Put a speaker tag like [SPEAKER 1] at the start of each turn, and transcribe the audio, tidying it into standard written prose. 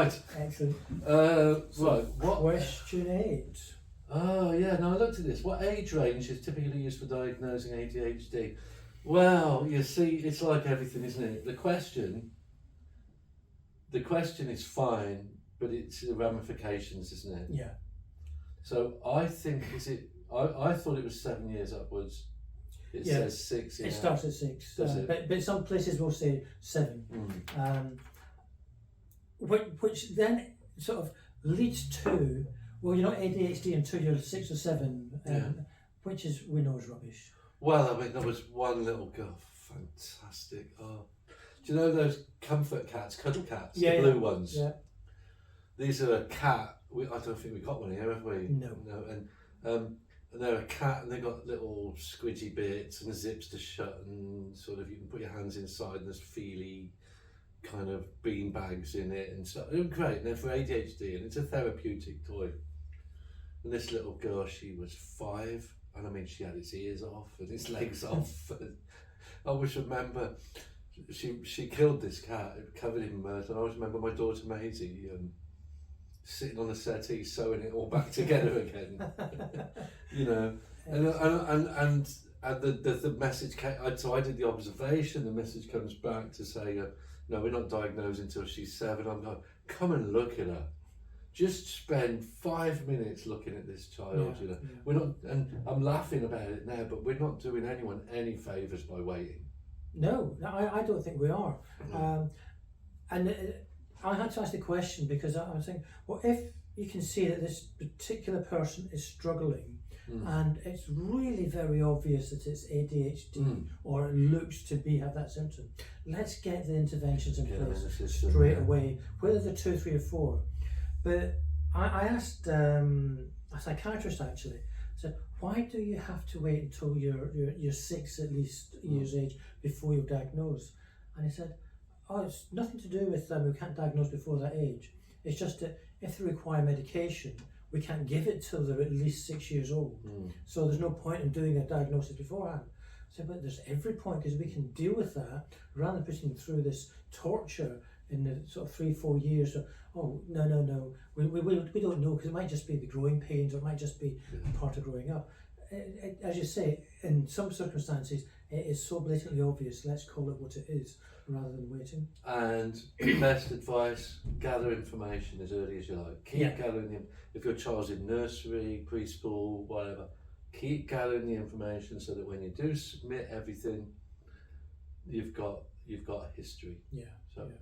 [SPEAKER 1] Right.
[SPEAKER 2] Excellent.
[SPEAKER 1] Right. What?
[SPEAKER 2] Question 8.
[SPEAKER 1] Oh yeah. No, I looked at this. What age range is typically used for diagnosing ADHD? Well, you see, it's like everything, isn't it? The question is fine, but it's the ramifications, isn't it?
[SPEAKER 2] Yeah.
[SPEAKER 1] So I think I thought it was 7 years upwards. It says 6.
[SPEAKER 2] It starts at 6.
[SPEAKER 1] Does it?
[SPEAKER 2] But some places will say 7. Which then sort of leads to, well, you're not ADHD until you're 6 or 7, which is, we know, is rubbish.
[SPEAKER 1] Well, I mean, there was one little girl, fantastic. Oh, do you know those comfort cats, cuddle cats, the blue ones? Yeah. These are a cat. I don't think we got one here, have we?
[SPEAKER 2] No.
[SPEAKER 1] And they're a cat, and they got little squidgy bits and zips to shut, and sort of you can put your hands inside, and there's feely kind of bean bags in it and stuff. They're great. And they're for ADHD, and it's a therapeutic toy. And this little girl, she was 5, and I mean, she had its ears off and its legs off. And I always remember she killed this cat, covered in mud, and I always remember my daughter Maisie sitting on the settee sewing it all back together again. You know, and the message came. So I did the observation. The message comes back to say, no, we're not diagnosed until she's 7. I'm going, come and look at her. Just spend 5 minutes looking at this child. You know, we're not, and I'm laughing about it now, but we're not doing anyone any favours by waiting.
[SPEAKER 2] No, I don't think we are. And I had to ask the question because I was thinking, well, if you can see that this particular person is struggling, and it's really very obvious that it's ADHD or it looks to be have that symptom, let's get the interventions in place straight away, whether they're 2, 3 or 4. But I asked a psychiatrist actually, I said, why do you have to wait until you're 6 at least years age before you're diagnosed? And he said, oh, it's nothing to do with we can't diagnose before that age. It's just that if they require medication, we can't give it till they're at least 6 years old. So there's no point in doing a diagnosis beforehand. I said, but there's every point, because we can deal with that rather than putting them through this torture in the sort of 3, 4 years. So, oh, no, we don't know, because it might just be the growing pains, or it might just be part of growing up. As you say, in some circumstances, it is so blatantly obvious, let's call it what it is, rather than waiting.
[SPEAKER 1] And best advice, gather information as early as you like. Keep gathering them. If your child's in nursery, preschool, whatever, keep gathering the information so that when you do submit everything, you've got a history.
[SPEAKER 2] Yeah.
[SPEAKER 1] So.
[SPEAKER 2] Yeah.